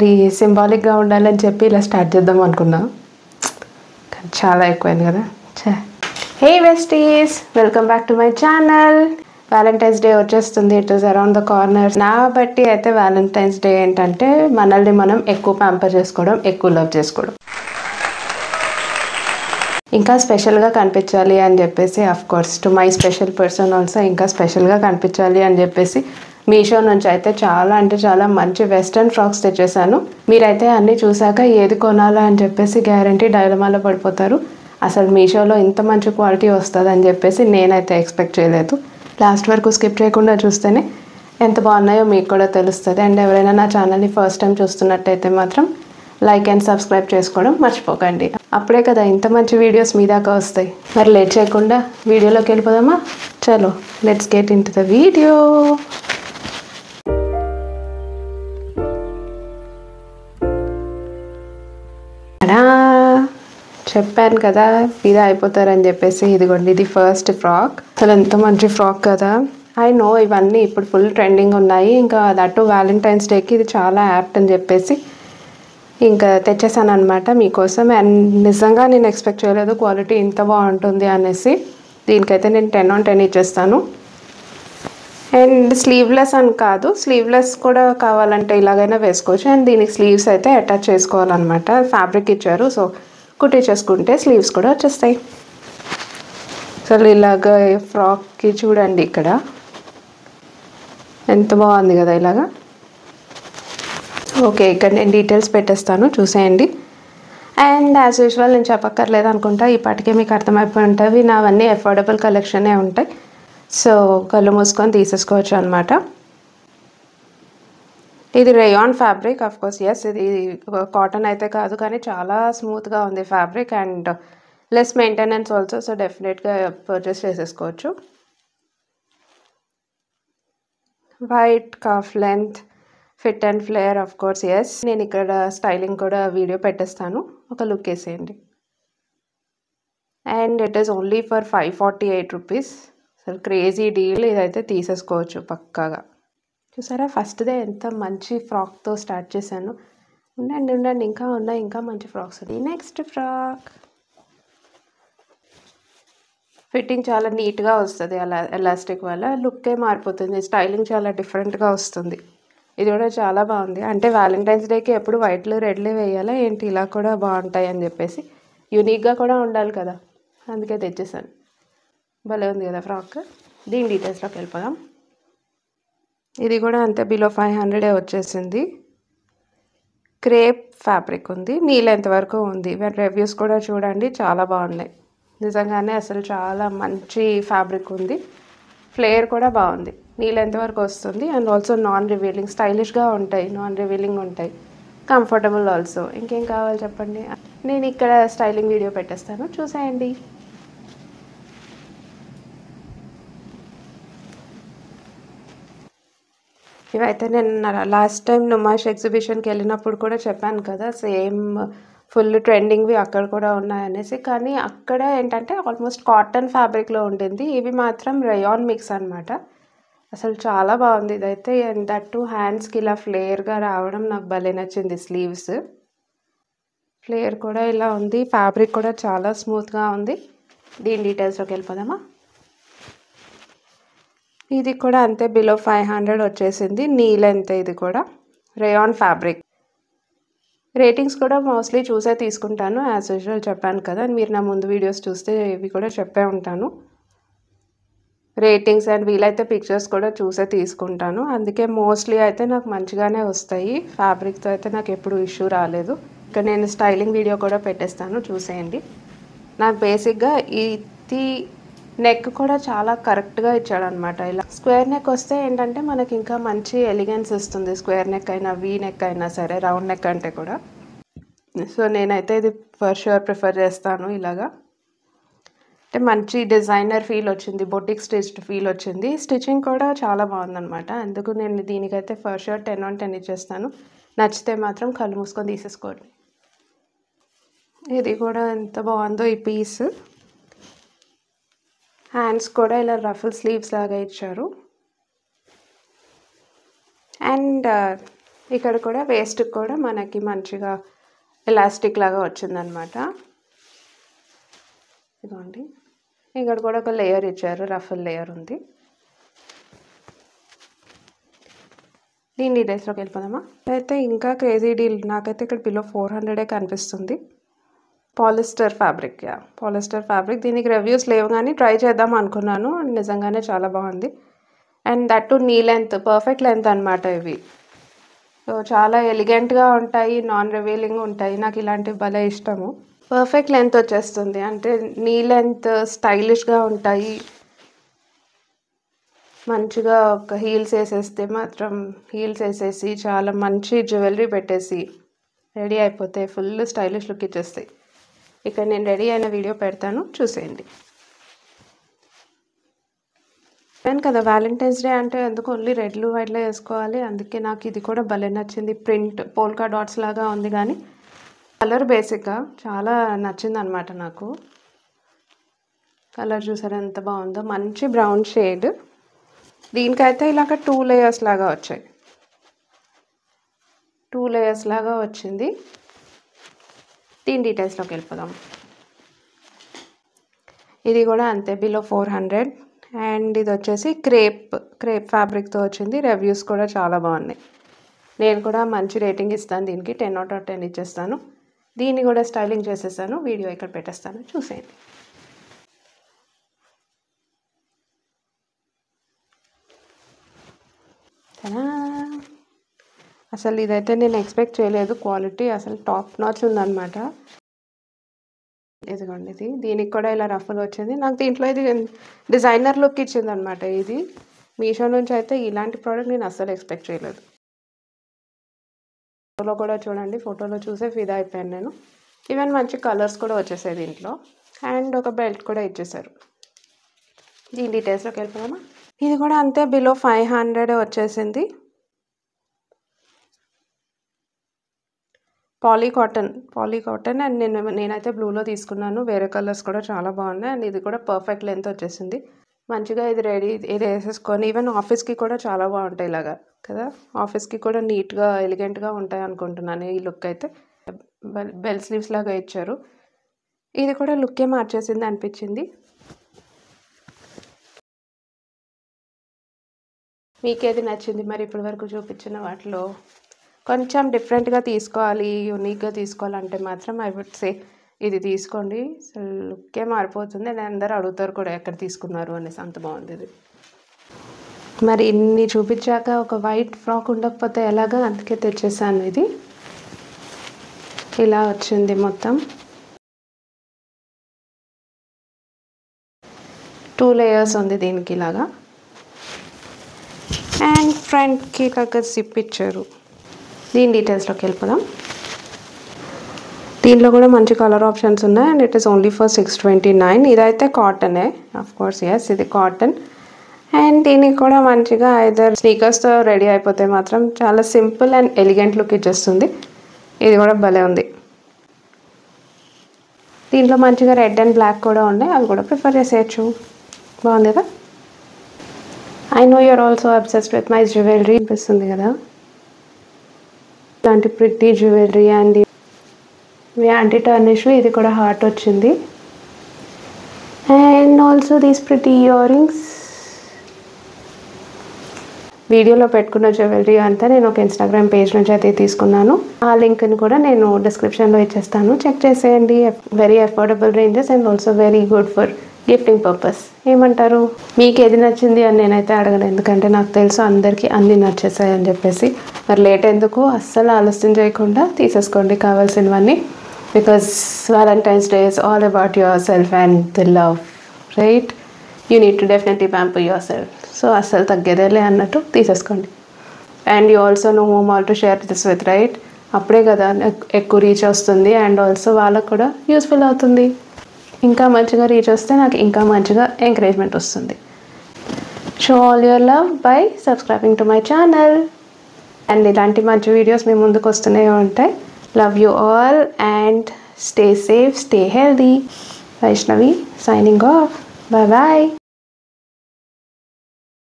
మరి సింబాలిక్గా ఉండాలని చెప్పి ఇలా స్టార్ట్ చేద్దాం అనుకున్నా, కానీ చాలా ఎక్కువైంది కదా. Hey westies, welcome back to my channel. Valentine's day వచ్చేస్తుంది, it is around the corner. నా బట్టి అయితే వ్యాలంటైన్స్ డే ఏంటంటే మనల్ని మనం ఎక్కువ ప్యాంపర్ చేసుకోవడం, ఎక్కువ లవ్ చేసుకోవడం, ఇంకా స్పెషల్గా కనిపించాలి అని చెప్పేసి, of course to my special person also ఇంకా స్పెషల్గా కనిపించాలి అని చెప్పేసి మీషో నుంచి అయితే చాలా అంటే చాలా మంచి వెస్ట్రన్ ఫ్రాక్స్ తెచ్చేసాను. మీరైతే అన్నీ చూసాక ఏది కొనాలా అని చెప్పేసి గ్యారంటీ డైలమాలో పడిపోతారు. అసలు మీషోలో ఇంత మంచి క్వాలిటీ వస్తుంది అని చెప్పేసి నేనైతే ఎక్స్పెక్ట్ చేయలేదు. లాస్ట్ వరకు స్కిప్ చేయకుండా చూస్తేనే ఎంత బాగున్నాయో మీకు కూడా తెలుస్తుంది. అండ్ ఎవరైనా నా ఛానల్ని ఫస్ట్ టైం చూస్తున్నట్టయితే మాత్రం లైక్ అండ్ సబ్స్క్రైబ్ చేసుకోవడం మర్చిపోకండి. అప్పుడే కదా ఇంత మంచి వీడియోస్ మీ దాకా వస్తాయి. మరి లేట్ చేయకుండా వీడియోలోకి వెళ్ళిపోదామా? చలో let's get in to the video. చెప్పాను కదా ఫిదా అయిపోతారని చెప్పేసి, ఇదిగోండి ఇది ఫస్ట్ ఫ్రాక్. అసలు ఎంత మంచి ఫ్రాక్ కదా. ఐ నో ఇవన్నీ ఇప్పుడు ఫుల్ ట్రెండింగ్ ఉన్నాయి, ఇంకా దట్టు వ్యాలంటైన్స్ డేకి ఇది చాలా యాప్ట్ అని చెప్పేసి ఇంకా తెచ్చేసాను అనమాట మీకోసం. అండ్ నిజంగా నేను ఎక్స్పెక్ట్ చేయలేదు క్వాలిటీ ఇంత బాగుంటుంది అనేసి. దీనికైతే నేను 10/10 ఇచ్చేస్తాను. అండ్ స్లీవ్లెస్ అని కాదు, స్లీవ్లెస్ కూడా కావాలంటే ఇలాగైనా వేసుకోవచ్చు. అండ్ దీనికి స్లీవ్స్ అయితే అటాచ్ చేసుకోవాలన్నమాట. ఫ్యాబ్రిక్ ఇచ్చారు, సో కుట్టించేసుకుంటే స్లీవ్స్ కూడా వచ్చేస్తాయి. అసలు ఇలాగ ఫ్రాక్కి చూడండి ఇక్కడ ఎంత బాగుంది కదా ఇలాగా. ఓకే, ఇక్కడ నేను డీటెయిల్స్ పెట్టేస్తాను, చూసేయండి. అండ్ యాజ్ యూజువల్ నేను చెప్పక్కర్లేదు అనుకుంటా, ఇప్పటికే మీకు అర్థమైపోయి ఉంటుంది నావన్నీ అఫోర్డబుల్ కలెక్షనే ఉంటాయి. సో కళ్ళు మూసుకొని తీసేసుకోవచ్చు అనమాట. ఇది rayon fabric, of course yes ఇది కాటన్ అయితే కాదు, కానీ చాలా స్మూత్గా ఉంది fabric and less maintenance also. So డెఫినెట్గా పర్చేస్ చేసేసుకోవచ్చు. White calf length fit and flare, of course yes. నేను ఇక్కడ స్టైలింగ్ కూడా వీడియో పెట్టేస్తాను, ఒక లుక్ వేసేయండి. And it is only for 548 rupees. అసలు క్రేజీ డీల్, ఇదైతే తీసేసుకోవచ్చు పక్కాగా. చూసారా ఫస్ట్దే ఎంత మంచి ఫ్రాక్తో స్టార్ట్ చేశాను. ఉండండి ఇంకా ఉన్నాయి, ఇంకా మంచి ఫ్రాక్స్ ఉన్నాయి. నెక్స్ట్ ఫ్రాక్ ఫిట్టింగ్ చాలా నీట్గా వస్తుంది, అలా ఎలాస్టిక్ వల్ల లుక్కే మారిపోతుంది, స్టైలింగ్ చాలా డిఫరెంట్గా వస్తుంది. ఇది కూడా చాలా బాగుంది. అంటే వ్యాలంటైన్స్ డేకి ఎప్పుడు వైట్లు రెడ్లే వేయాలా ఏంటి, ఇలా కూడా బాగుంటాయి అని చెప్పేసి యూనిక్గా కూడా ఉండాలి కదా, అందుకే తెచ్చేసాను. భలే ఉంది కదా ఫ్రాక్. దీని డీటెయిల్స్లోకి వెళ్ళిపోదాం. ఇది కూడా అంతే, బిలో 500 వచ్చేసింది. క్రేప్ ఫ్యాబ్రిక్ ఉంది, నీ లెంత్ వరకు ఉంది. రివ్యూస్ కూడా చూడండి, చాలా బాగున్నాయి నిజంగానే. అసలు చాలా మంచి ఫ్యాబ్రిక్ ఉంది, ఫ్లేయర్ కూడా బాగుంది, నీ లెంత్ వరకు వస్తుంది. అండ్ ఆల్సో నాన్ రివీలింగ్, స్టైలిష్గా ఉంటాయి, నాన్ రివీలింగ్ ఉంటాయి, కంఫర్టబుల్ ఆల్సో. ఇంకేం కావాలి చెప్పండి. నేను ఇక్కడ స్టైలింగ్ వీడియో పెట్టేస్తాను, చూసేయండి. ఇవైతే నేను లాస్ట్ టైం నుమాష్ ఎగ్జిబిషన్కి వెళ్ళినప్పుడు కూడా చెప్పాను కదా, సేమ్ ఫుల్ ట్రెండింగ్వి అక్కడ కూడా ఉన్నాయనేసి. కానీ అక్కడ ఏంటంటే ఆల్మోస్ట్ కాటన్ ఫ్యాబ్రిక్లో ఉండింది, ఇవి మాత్రం రేయాన్ మిక్స్ అనమాట. అసలు చాలా బాగుంది ఇదైతే. అండ్ దట్టు హ్యాండ్స్కి ఇలా ఫ్లేయర్గా రావడం నాకు భలే నచ్చింది. స్లీవ్స్ ఫ్లేయర్ కూడా ఇలా ఉంది, ఫ్యాబ్రిక్ కూడా చాలా స్మూత్గా ఉంది. దీని డీటెయిల్స్లోకి వెళ్ళిపోదామా. ఇది కూడా అంతే, బిలో 500 వచ్చేసింది, నీ లెంత్. ఇది కూడా రేయాన్ ఫ్యాబ్రిక్. రేటింగ్స్ కూడా మోస్ట్లీ చూసే తీసుకుంటాను, యాజ్ యూజువల్ చెప్పాను కదా. మీరు నా ముందు వీడియోస్ చూస్తే ఇవి కూడా చెప్పే ఉంటాను, రేటింగ్స్ అండ్ వీలైతే పిక్చర్స్ కూడా చూసే తీసుకుంటాను. అందుకే మోస్ట్లీ అయితే నాకు మంచిగానే వస్తాయి. ఫ్యాబ్రిక్తో అయితే నాకు ఎప్పుడు ఇష్యూ రాలేదు. ఇక్కడ నేను స్టైలింగ్ వీడియో కూడా పెట్టేస్తాను, చూసేయండి. నాకు బేసిక్గా ఇది నెక్ కూడా చాలా కరెక్ట్గా ఇచ్చాడనమాట. ఇలా స్క్వేర్ నెక్ వస్తే ఏంటంటే మనకి ఇంకా మంచి ఎలిగెన్స్ ఇస్తుంది, స్క్వేర్ నెక్ అయినా వీ నెక్ అయినా సరే, రౌండ్ నెక్ అంటే కూడా. సో నేనైతే ఇది ఫర్ షూర్ ప్రిఫర్ చేస్తాను ఇలాగా. అంటే మంచి డిజైనర్ ఫీల్ వచ్చింది, బొటిక్ స్టిచ్డ్ ఫీల్ వచ్చింది. స్టిచ్చింగ్ కూడా చాలా బాగుందనమాట. అందుకు నేను దీనికైతే ఫర్ షూర్ 10/10 ఇచ్చేస్తాను. నచ్చితే మాత్రం కళ్ళు మూసుకొని తీసేసుకోండి. ఇది కూడా ఎంత బాగుందో ఈ పీస్. హ్యాండ్స్ కూడా ఇలా రఫుల్ స్లీవ్స్ లాగా ఇచ్చారు. అండ్ ఇక్కడ కూడా వేస్ట్కి కూడా మనకి మంచిగా ఎలాస్టిక్ లాగా వచ్చిందనమాట. ఇదిగోండి, ఇక్కడ కూడా ఒక లేయర్ ఇచ్చారు, రఫల్ లేయర్ ఉంది. దీని డీటెయిల్స్లోకి వెళ్ళిపోదామా. అయితే ఇంకా క్రేజీ డీల్, నాకైతే ఇక్కడ బిలో 400 కనిపిస్తుంది. Polyester fabric, polyester fabric. దీనికి రివ్యూస్ లేవు కానీ ట్రై చేద్దాం అనుకున్నాను, నిజంగానే చాలా బాగుంది. And that to knee length, perfect length అనమాట ఇవి. సో చాలా ఎలిగెంట్గా ఉంటాయి, నాన్ రివీలింగ్ ఉంటాయి. నాకు ఇలాంటివి భలే ఇష్టము. పర్ఫెక్ట్ లెంత్ వచ్చేస్తుంది, అంటే నీ లెంత్ స్టైలిష్గా ఉంటాయి. మంచిగా ఒక హీల్స్ వేసేస్తే మాత్రం, హీల్స్ వేసేసి చాలా మంచి జ్యువెలరీ పెట్టేసి రెడీ అయిపోతే ఫుల్ స్టైలిష్ లుక్ ఇచ్చేస్తాయి. ఇక్కడ నేను రెడీ అయిన వీడియో పెడతాను, చూసేయండి. చెప్పాను కదా వ్యాలంటైన్స్ డే అంటే ఎందుకు ఓన్లీ రెడ్లు వైట్లో వేసుకోవాలి, అందుకే నాకు ఇది కూడా భలే నచ్చింది. ప్రింట్ పోల్కా డాట్స్ లాగా ఉంది కానీ కలర్ బేసిక్గా చాలా నచ్చింది అనమాట నాకు. కలర్ చూసారా ఎంత బాగుందో, మంచి బ్రౌన్ షేడ్. దీనికైతే ఇలాగ 2 లేయర్స్ లాగా వచ్చాయి, 2 లేయర్స్ లాగా వచ్చింది. దీని డీటెయిల్స్లోకి వెళ్ళిపోదాం. ఇది కూడా అంతే, బిలో 400. అండ్ ఇది వచ్చేసి క్రేప్ ఫ్యాబ్రిక్తో వచ్చింది. రివ్యూస్ కూడా చాలా బాగున్నాయి. నేను కూడా మంచి రేటింగ్ ఇస్తాను దీనికి, 10 out of 10 ఇచ్చేస్తాను. దీన్ని కూడా స్టైలింగ్ చేసేసాను, వీడియో ఇక్కడ పెట్టేస్తాను, చూసేయండి. అసలు ఇదైతే నేను ఎక్స్పెక్ట్ చేయలేదు, క్వాలిటీ అసలు టాప్ నాచ్ ఉందన్నమాట. ఇదిగోండి, ఇది దీనికి కూడా ఇలా రఫల్ వచ్చింది. నాకు దీంట్లో ఇది డిజైనర్ లుక్ ఇచ్చింది అనమాట. ఇది మీషో నుంచి అయితే ఇలాంటి ప్రోడక్ట్ నేను అస్సలు ఎక్స్పెక్ట్ చేయలేదు. ఫోటోలో కూడా చూడండి, ఫోటోలో చూసే ఫిదా అయిపోయాను నేను. ఈవెన్ మంచి కలర్స్ కూడా వచ్చేసాయి దీంట్లో. అండ్ ఒక బెల్ట్ కూడా ఇచ్చేసారు. దీని డీటెయిల్స్లోకి వెళ్ళిపోదామా. ఇది కూడా అంతే, బిలో 500 వచ్చేసింది. పాలీ కాటన్ అండ్ నేనైతే బ్లూలో తీసుకున్నాను. వేరే కలర్స్ కూడా చాలా బాగున్నాయి. అండ్ ఇది కూడా పర్ఫెక్ట్ లెంత్ వచ్చేసింది. మంచిగా ఇది వేసేసుకొని ఈవెన్ ఆఫీస్కి కూడా చాలా బాగుంటాయి ఇలాగా కదా. ఆఫీస్కి కూడా నీట్గా ఎలిగెంట్గా ఉంటాయి అనుకుంటున్నాను. ఈ లుక్ అయితే బెల్ స్లీవ్స్ లాగా ఇచ్చారు. ఇది కూడా లుక్కే మార్చేసింది అనిపించింది. మీకేది నచ్చింది మరి ఇప్పటి వరకు చూపించిన వాటిలో? కొంచెం డిఫరెంట్గా తీసుకోవాలి, యూనిక్గా తీసుకోవాలంటే మాత్రం ఐ వుడ్ సే ఇది తీసుకోండి. అసలు లుక్కే మారిపోతుంది. నేను అందరూ అడుగుతారు కూడా ఎక్కడ తీసుకున్నారు అనేసి, అంత బాగుంది ఇది. మరి ఇన్ని చూపించాక ఒక వైట్ ఫ్రాక్ ఉండకపోతే ఎలాగా, అందుకే తెచ్చేసాను. ఇది ఇలా వచ్చింది మొత్తం, 2 లేయర్స్ ఉంది దీనికి ఇలాగా. అండ్ ఫ్రంట్కి ఇలాగ జిప్ ఇచ్చారు. దీని డీటెయిల్స్లోకి వెళ్ళిపోదాం. దీంట్లో కూడా మంచి కలర్ ఆప్షన్స్ ఉన్నాయి. And it is only for 629. ఇదైతే కాటనే, ఆఫ్ కోర్స్ ఎస్ ఇది కాటన్. అండ్ దీనికి కూడా మంచిగా ఐదర్ స్నీకర్స్తో రెడీ అయిపోతే మాత్రం చాలా సింపుల్ అండ్ ఎలిగెంట్ లుక్ ఇచ్చేస్తుంది. ఇది కూడా భలే ఉంది. దీంట్లో మంచిగా రెడ్ అండ్ బ్లాక్ కూడా ఉన్నాయి, అవి కూడా ప్రిఫర్ చేసేయచ్చు. బాగుంది కదా. I know you're also obsessed with my jewellery అనిపిస్తుంది కదా. ఇలాంటి pretty jewellery and anti tarnish, ఇది కూడా హార్ట్ వచ్చింది. And also these pretty earrings. వీడియోలో పెట్టుకున్న జ్యువెలరీ అంతా నేను ఒక ఇన్స్టాగ్రామ్ పేజ్ నుంచి అయితే తీసుకున్నాను. ఆ లింక్ని కూడా నేను డిస్క్రిప్షన్లో ఇచ్చేస్తాను, చెక్ చేసేయండి. Very affordable ranges and also very good for gifting purpose. ఏమంటారు? మీకు ఏది నచ్చింది అని నేనైతే అడగను, ఎందుకంటే నాకు తెలుసు అందరికీ అన్నీ నచ్చేసాయి అని చెప్పేసి. మరి లేట్ ఎందుకు, అస్సలు ఆలస్యం చేయకుండా తీసేసుకోండి కావాల్సినవన్నీ. Because Valentine's day is all about yourself and the love, right? You need to definitely pamper yourself. So అస్సలు తగ్గేదేలే అన్నట్టు తీసేసుకోండి. And you also know whom all to share this with, right? అప్పుడే కదా ఎక్కువ reach వస్తుంది and also వాళ్ళకు కూడా యూస్ఫుల్ అవుతుంది. ఇంకా మంచిగా రీచ్ వస్తే నాకు ఇంకా మంచిగా ఎంకరేజ్మెంట్ వస్తుంది. Show all your love by subscribing to my channel. And ఇలాంటి మంచి వీడియోస్ మీ ముందుకు వస్తూనే ఉంటాయి. Love you all and stay safe, stay healthy. Vaishnavi signing off. Bye bye.